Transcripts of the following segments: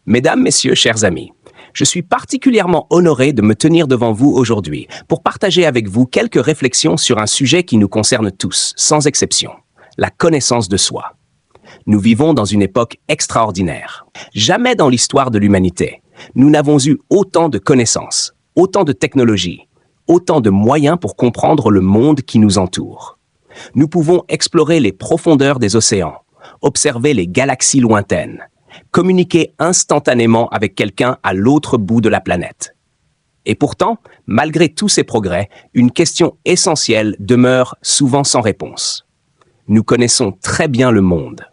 Mesdames, Messieurs, chers amis, je suis particulièrement honoré de me tenir devant vous aujourd'hui pour partager avec vous quelques réflexions sur un sujet qui nous concerne tous, sans exception, la connaissance de soi. Nous vivons dans une époque extraordinaire. Jamais dans l'histoire de l'humanité, nous n'avons eu autant de connaissances, autant de technologies, autant de moyens pour comprendre le monde qui nous entoure. Nous pouvons explorer les profondeurs des océans, observer les galaxies lointaines, communiquer instantanément avec quelqu'un à l'autre bout de la planète. Et pourtant, malgré tous ces progrès, une question essentielle demeure souvent sans réponse. Nous connaissons très bien le monde,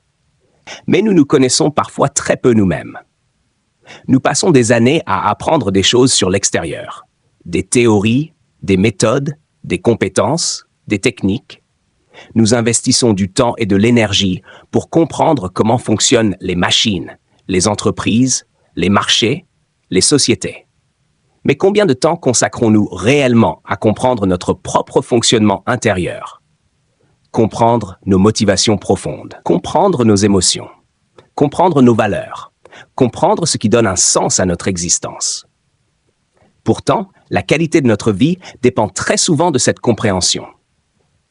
mais nous nous connaissons parfois très peu nous-mêmes. Nous passons des années à apprendre des choses sur l'extérieur, des théories, des méthodes, des compétences, des techniques. Nous investissons du temps et de l'énergie pour comprendre comment fonctionnent les machines, les entreprises, les marchés, les sociétés. Mais combien de temps consacrons-nous réellement à comprendre notre propre fonctionnement intérieur? Comprendre nos motivations profondes, comprendre nos émotions, comprendre nos valeurs, comprendre ce qui donne un sens à notre existence. Pourtant, la qualité de notre vie dépend très souvent de cette compréhension.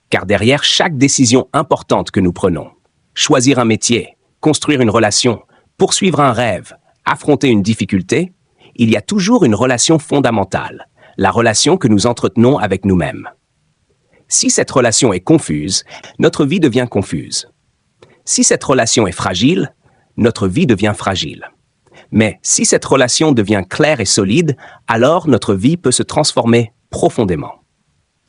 Car derrière chaque décision importante que nous prenons, choisir un métier, construire une relation, poursuivre un rêve, affronter une difficulté, il y a toujours une relation fondamentale, la relation que nous entretenons avec nous-mêmes. Si cette relation est confuse, notre vie devient confuse. Si cette relation est fragile, notre vie devient fragile. Mais si cette relation devient claire et solide, alors notre vie peut se transformer profondément.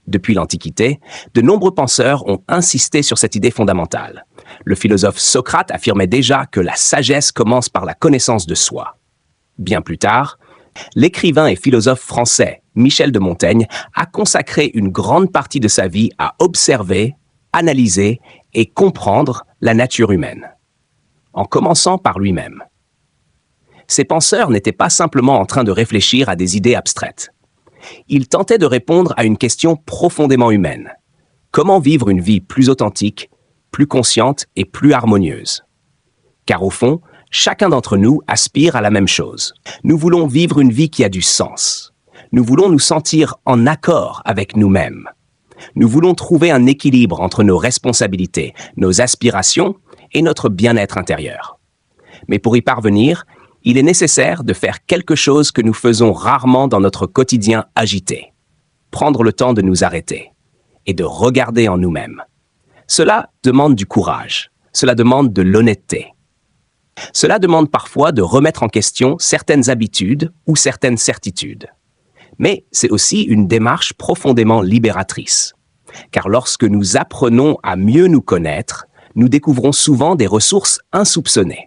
Depuis l'Antiquité, de nombreux penseurs ont insisté sur cette idée fondamentale. Le philosophe Socrate affirmait déjà que la sagesse commence par la connaissance de soi. Bien plus tard, l'écrivain et philosophe français Michel de Montaigne a consacré une grande partie de sa vie à observer, analyser et comprendre la nature humaine, en commençant par lui-même. Ces penseurs n'étaient pas simplement en train de réfléchir à des idées abstraites. Ils tentaient de répondre à une question profondément humaine. Comment vivre une vie plus authentique, plus consciente et plus harmonieuse? Car au fond, chacun d'entre nous aspire à la même chose. Nous voulons vivre une vie qui a du sens. Nous voulons nous sentir en accord avec nous-mêmes. Nous voulons trouver un équilibre entre nos responsabilités, nos aspirations et notre bien-être intérieur. Mais pour y parvenir, il est nécessaire de faire quelque chose que nous faisons rarement dans notre quotidien agité. Prendre le temps de nous arrêter et de regarder en nous-mêmes. Cela demande du courage, cela demande de l'honnêteté. Cela demande parfois de remettre en question certaines habitudes ou certaines certitudes. Mais c'est aussi une démarche profondément libératrice. Car lorsque nous apprenons à mieux nous connaître, nous découvrons souvent des ressources insoupçonnées.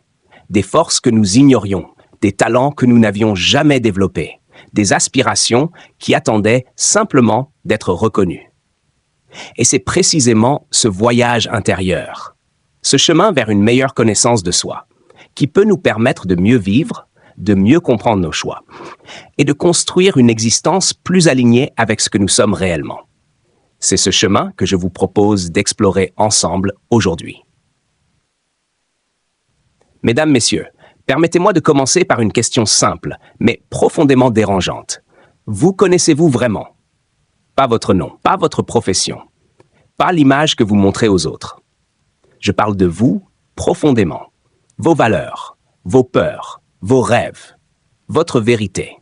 Des forces que nous ignorions, des talents que nous n'avions jamais développés, des aspirations qui attendaient simplement d'être reconnues. Et c'est précisément ce voyage intérieur, ce chemin vers une meilleure connaissance de soi, qui peut nous permettre de mieux vivre, de mieux comprendre nos choix, et de construire une existence plus alignée avec ce que nous sommes réellement. C'est ce chemin que je vous propose d'explorer ensemble aujourd'hui. Mesdames, Messieurs, permettez-moi de commencer par une question simple, mais profondément dérangeante. Vous connaissez-vous vraiment? Pas votre nom, pas votre profession, pas l'image que vous montrez aux autres. Je parle de vous profondément, vos valeurs, vos peurs, vos rêves, votre vérité.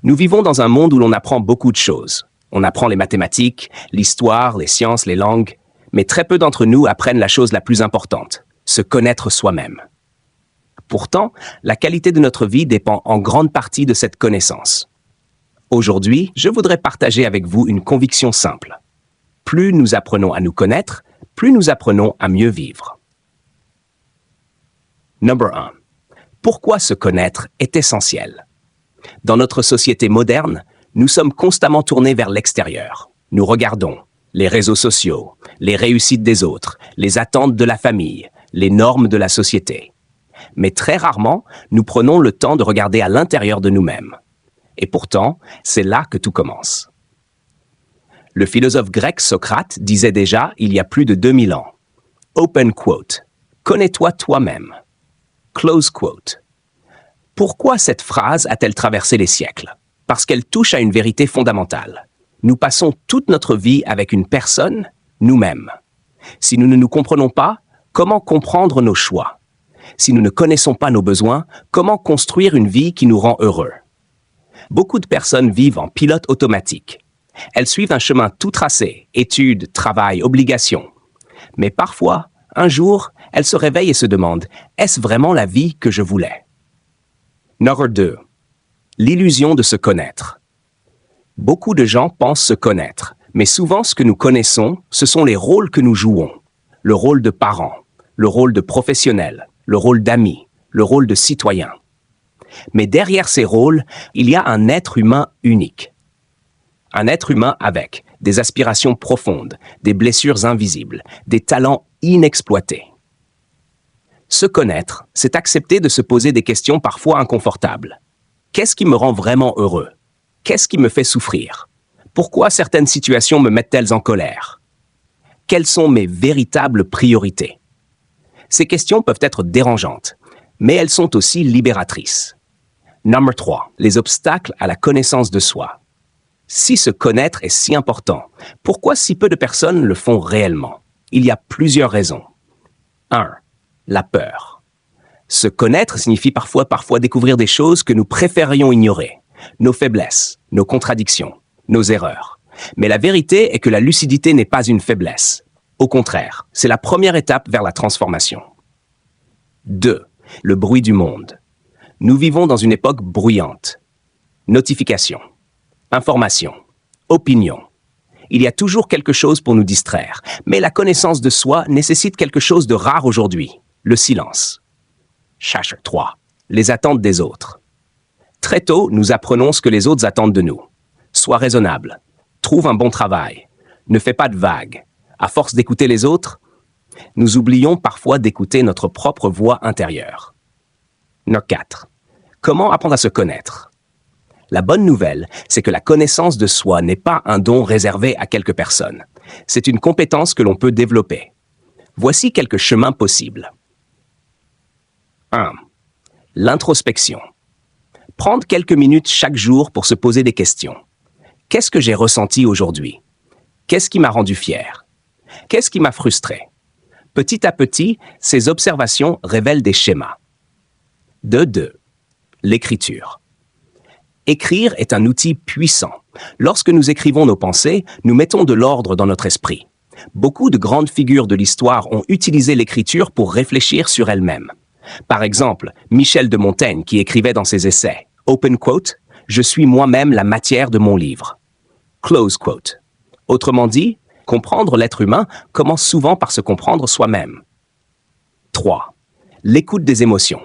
Nous vivons dans un monde où l'on apprend beaucoup de choses. On apprend les mathématiques, l'histoire, les sciences, les langues, mais très peu d'entre nous apprennent la chose la plus importante, se connaître soi-même. Pourtant, la qualité de notre vie dépend en grande partie de cette connaissance. Aujourd'hui, je voudrais partager avec vous une conviction simple. Plus nous apprenons à nous connaître, plus nous apprenons à mieux vivre. Number 1. Pourquoi se connaître est essentiel? Dans notre société moderne, nous sommes constamment tournés vers l'extérieur. Nous regardons les réseaux sociaux, les réussites des autres, les attentes de la famille, les normes de la société. Mais très rarement, nous prenons le temps de regarder à l'intérieur de nous-mêmes. Et pourtant, c'est là que tout commence. Le philosophe grec Socrate disait déjà, il y a plus de 2000 ans, open quote, « Connais-toi toi-même ». Close quote. Pourquoi cette phrase a-t-elle traversé les siècles? Parce qu'elle touche à une vérité fondamentale. Nous passons toute notre vie avec une personne, nous-mêmes. Si nous ne nous comprenons pas, comment comprendre nos choix? Si nous ne connaissons pas nos besoins, comment construire une vie qui nous rend heureux? Beaucoup de personnes vivent en pilote automatique. Elles suivent un chemin tout tracé, études, travail, obligations. Mais parfois, un jour, elles se réveillent et se demandent « Est-ce vraiment la vie que je voulais ?» Numéro 2. L'illusion de se connaître. Beaucoup de gens pensent se connaître, mais souvent ce que nous connaissons, ce sont les rôles que nous jouons. Le rôle de parent, le rôle de professionnel, le rôle d'ami, le rôle de citoyen. Mais derrière ces rôles, il y a un être humain unique. Un être humain avec des aspirations profondes, des blessures invisibles, des talents inexploités. Se connaître, c'est accepter de se poser des questions parfois inconfortables. Qu'est-ce qui me rend vraiment heureux? Qu'est-ce qui me fait souffrir? Pourquoi certaines situations me mettent-elles en colère? Quelles sont mes véritables priorités? Ces questions peuvent être dérangeantes, mais elles sont aussi libératrices. Numéro 3. Les obstacles à la connaissance de soi. Si se connaître est si important, pourquoi si peu de personnes le font réellement? Il y a plusieurs raisons. 1. La peur. Se connaître signifie parfois découvrir des choses que nous préférions ignorer. Nos faiblesses, nos contradictions, nos erreurs. Mais la vérité est que la lucidité n'est pas une faiblesse. Au contraire, c'est la première étape vers la transformation. 2. Le bruit du monde. Nous vivons dans une époque bruyante. Notifications, informations, opinions. Il y a toujours quelque chose pour nous distraire, mais la connaissance de soi nécessite quelque chose de rare aujourd'hui, le silence. 3. Les attentes des autres. Très tôt, nous apprenons ce que les autres attendent de nous. Sois raisonnable, trouve un bon travail, ne fais pas de vagues. À force d'écouter les autres, nous oublions parfois d'écouter notre propre voix intérieure. 4. Comment apprendre à se connaître? La bonne nouvelle, c'est que la connaissance de soi n'est pas un don réservé à quelques personnes. C'est une compétence que l'on peut développer. Voici quelques chemins possibles. 1. L'introspection. Prendre quelques minutes chaque jour pour se poser des questions. Qu'est-ce que j'ai ressenti aujourd'hui? Qu'est-ce qui m'a rendu fier? Qu'est-ce qui m'a frustré? Petit à petit, ces observations révèlent des schémas. 2. L'écriture. Écrire est un outil puissant. Lorsque nous écrivons nos pensées, nous mettons de l'ordre dans notre esprit. Beaucoup de grandes figures de l'histoire ont utilisé l'écriture pour réfléchir sur elles-mêmes. Par exemple, Michel de Montaigne qui écrivait dans ses essais, open quote, « Je suis moi-même la matière de mon livre ». Close quote. Autrement dit, comprendre l'être humain commence souvent par se comprendre soi-même. 3. L'écoute des émotions.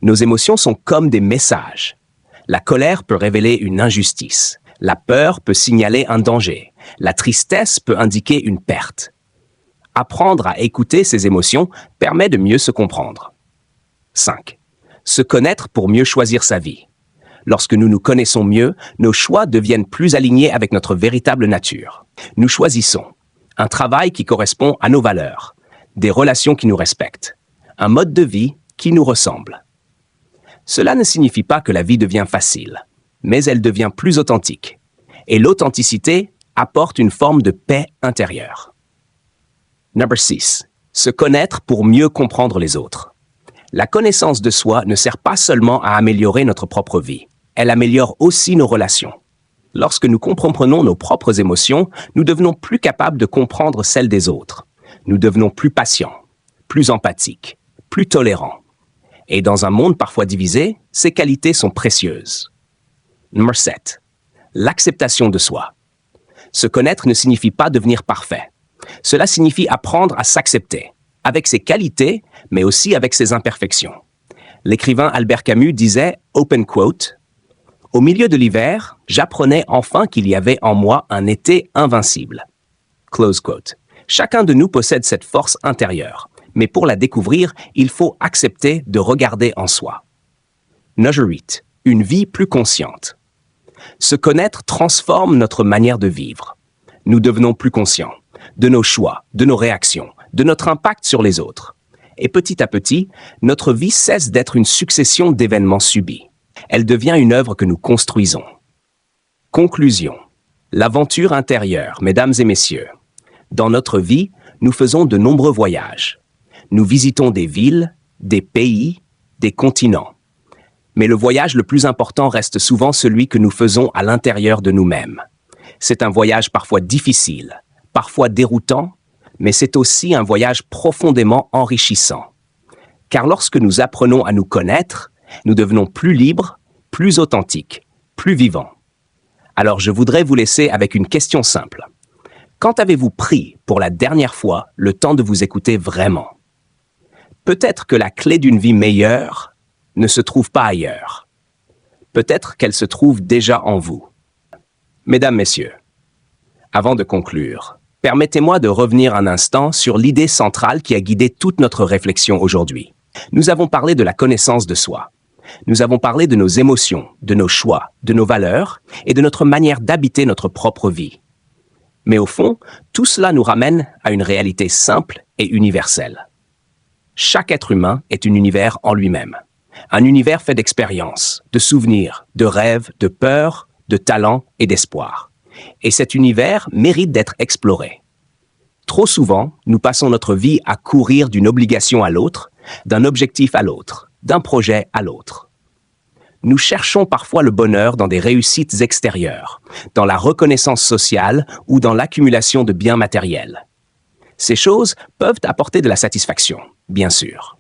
Nos émotions sont comme des messages. La colère peut révéler une injustice. La peur peut signaler un danger. La tristesse peut indiquer une perte. Apprendre à écouter ces émotions permet de mieux se comprendre. 5. Se connaître pour mieux choisir sa vie. Lorsque nous nous connaissons mieux, nos choix deviennent plus alignés avec notre véritable nature. Nous choisissons un travail qui correspond à nos valeurs, des relations qui nous respectent, un mode de vie qui nous ressemble. Cela ne signifie pas que la vie devient facile, mais elle devient plus authentique. Et l'authenticité apporte une forme de paix intérieure. 6. Se connaître pour mieux comprendre les autres. La connaissance de soi ne sert pas seulement à améliorer notre propre vie, elle améliore aussi nos relations. Lorsque nous comprenons nos propres émotions, nous devenons plus capables de comprendre celles des autres. Nous devenons plus patients, plus empathiques, plus tolérants. Et dans un monde parfois divisé, ces qualités sont précieuses. 7. L'acceptation de soi. Se connaître ne signifie pas devenir parfait. Cela signifie apprendre à s'accepter, avec ses qualités, mais aussi avec ses imperfections. L'écrivain Albert Camus disait, open quote, « Au milieu de l'hiver, j'apprenais enfin qu'il y avait en moi un été invincible. » Close quote. Chacun de nous possède cette force intérieure, mais pour la découvrir, il faut accepter de regarder en soi. 8. Une vie plus consciente. Se connaître transforme notre manière de vivre. Nous devenons plus conscients de nos choix, de nos réactions, de notre impact sur les autres. Et petit à petit, notre vie cesse d'être une succession d'événements subis. Elle devient une œuvre que nous construisons. Conclusion. L'aventure intérieure, mesdames et messieurs. Dans notre vie, nous faisons de nombreux voyages. Nous visitons des villes, des pays, des continents. Mais le voyage le plus important reste souvent celui que nous faisons à l'intérieur de nous-mêmes. C'est un voyage parfois difficile, parfois déroutant, mais c'est aussi un voyage profondément enrichissant. Car lorsque nous apprenons à nous connaître, nous devenons plus libres, plus authentiques, plus vivants. Alors je voudrais vous laisser avec une question simple. Quand avez-vous pris pour la dernière fois le temps de vous écouter vraiment? Peut-être que la clé d'une vie meilleure ne se trouve pas ailleurs. Peut-être qu'elle se trouve déjà en vous. Mesdames, Messieurs, avant de conclure, permettez-moi de revenir un instant sur l'idée centrale qui a guidé toute notre réflexion aujourd'hui. Nous avons parlé de la connaissance de soi. Nous avons parlé de nos émotions, de nos choix, de nos valeurs et de notre manière d'habiter notre propre vie. Mais au fond, tout cela nous ramène à une réalité simple et universelle. Chaque être humain est un univers en lui-même. Un univers fait d'expériences, de souvenirs, de rêves, de peurs, de talents et d'espoir. Et cet univers mérite d'être exploré. Trop souvent, nous passons notre vie à courir d'une obligation à l'autre, d'un objectif à l'autre, d'un projet à l'autre. Nous cherchons parfois le bonheur dans des réussites extérieures, dans la reconnaissance sociale ou dans l'accumulation de biens matériels. Ces choses peuvent apporter de la satisfaction, bien sûr.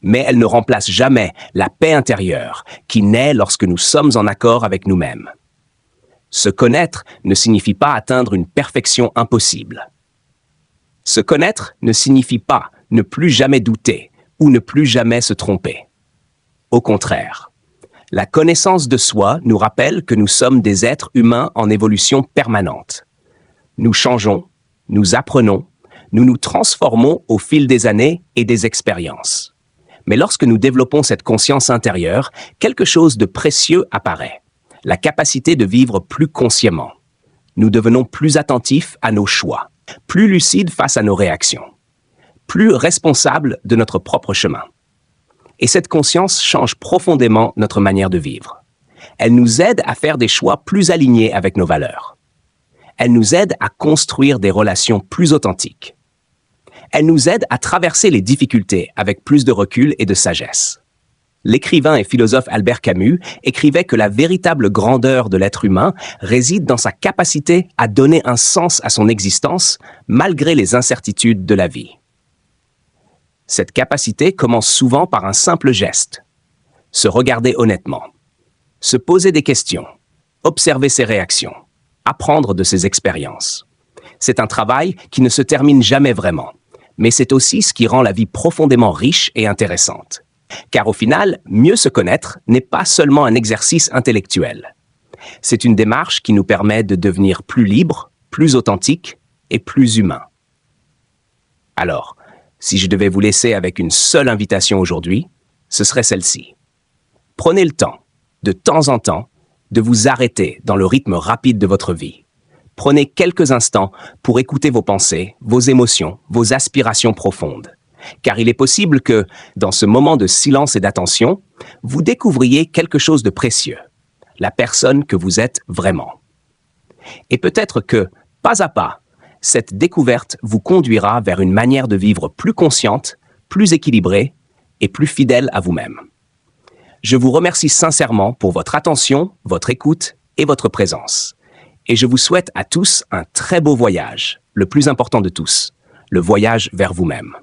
Mais elles ne remplacent jamais la paix intérieure qui naît lorsque nous sommes en accord avec nous-mêmes. Se connaître ne signifie pas atteindre une perfection impossible. Se connaître ne signifie pas ne plus jamais douter ou ne plus jamais se tromper. Au contraire, la connaissance de soi nous rappelle que nous sommes des êtres humains en évolution permanente. Nous changeons, nous apprenons, nous nous transformons au fil des années et des expériences. Mais lorsque nous développons cette conscience intérieure, quelque chose de précieux apparaît. La capacité de vivre plus consciemment. Nous devenons plus attentifs à nos choix, plus lucides face à nos réactions, plus responsables de notre propre chemin. Et cette conscience change profondément notre manière de vivre. Elle nous aide à faire des choix plus alignés avec nos valeurs. Elle nous aide à construire des relations plus authentiques. Elle nous aide à traverser les difficultés avec plus de recul et de sagesse. L'écrivain et philosophe Albert Camus écrivait que la véritable grandeur de l'être humain réside dans sa capacité à donner un sens à son existence malgré les incertitudes de la vie. Cette capacité commence souvent par un simple geste. Se regarder honnêtement. Se poser des questions. Observer ses réactions. Apprendre de ses expériences. C'est un travail qui ne se termine jamais vraiment. Mais c'est aussi ce qui rend la vie profondément riche et intéressante. Car au final, mieux se connaître n'est pas seulement un exercice intellectuel. C'est une démarche qui nous permet de devenir plus libres, plus authentiques et plus humains. Alors, si je devais vous laisser avec une seule invitation aujourd'hui, ce serait celle-ci. Prenez le temps, de temps en temps, de vous arrêter dans le rythme rapide de votre vie. Prenez quelques instants pour écouter vos pensées, vos émotions, vos aspirations profondes. Car il est possible que, dans ce moment de silence et d'attention, vous découvriez quelque chose de précieux, la personne que vous êtes vraiment. Et peut-être que, pas à pas, cette découverte vous conduira vers une manière de vivre plus consciente, plus équilibrée et plus fidèle à vous-même. Je vous remercie sincèrement pour votre attention, votre écoute et votre présence. Et je vous souhaite à tous un très beau voyage, le plus important de tous, le voyage vers vous-même.